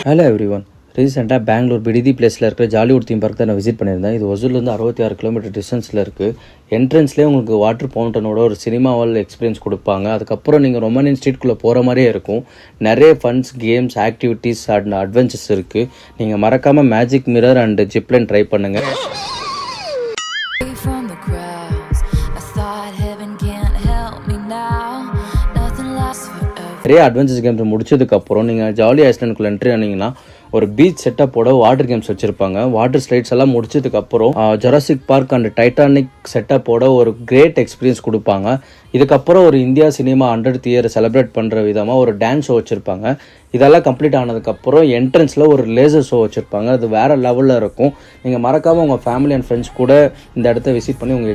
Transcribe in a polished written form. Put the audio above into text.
Hello every one. ரீசெண்டாக பெங்களூர் பிடிதி பிளேஸில் இருக்கிற ஜாலிவுட் தீம் பார்க் தான் நான் விசிட் பண்ணியிருந்தேன். இது ஒசூர்லேருந்து 66 கிலோமீட்டர் டிஸ்டன்ஸில் இருக்குது. என்ட்ரன்ஸ்லேயே உங்களுக்கு வாட்டர் ஃபவுண்டனோட ஒரு சினிமா ஹால் எக்ஸ்பீரியன்ஸ் கொடுப்பாங்க. அதுக்கப்புறம் நீங்கள் ரொமானியன் ஸ்ட்ரீட்குள்ளே போகிற மாதிரியே இருக்கும். நிறைய funs, games, activities and adventures இருக்குது. நீங்கள் மறக்காமல் magic mirror and zipline try பண்ணுங்கள். நிறைய அட்வென்ச்சர்ஸ் கேம்ஸ் முடிச்சதுக்கப்புறம் நீங்கள் ஜாலி ஐஸ்லாண்டுக்குள்ளே என்ட்ரி ஆனீங்கன்னா ஒரு பீச் செட்டப்போட வாட்டர் கேம்ஸ் வச்சுருப்பாங்க. வாட்டர் ஸ்லைட்ஸ் எல்லாம் முடிச்சதுக்கப்புறம் ஜொராசிக் பார்க் அண்ட் டைட்டானிக் செட்டப்போட ஒரு கிரேட் எக்ஸ்பீரியன்ஸ் கொடுப்பாங்க. இதுக்கப்புறம் ஒரு India cinema 100th year celebrate பண்ணுற விதமாக ஒரு டான்ஸ் ஷோ வச்சுருப்பாங்க. இதெல்லாம் கம்ப்ளீட் ஆனதுக்கப்புறம் என்ட்ரன்ஸில் ஒரு லேசர் ஷோ வச்சுருப்பாங்க. அது வேறு லெவலில் இருக்கும். நீங்கள் மறக்காமல் உங்கள் ஃபேமிலி அண்ட் ஃப்ரெண்ட்ஸ் கூட இந்த இடத்த விசிட் பண்ணி உங்கள்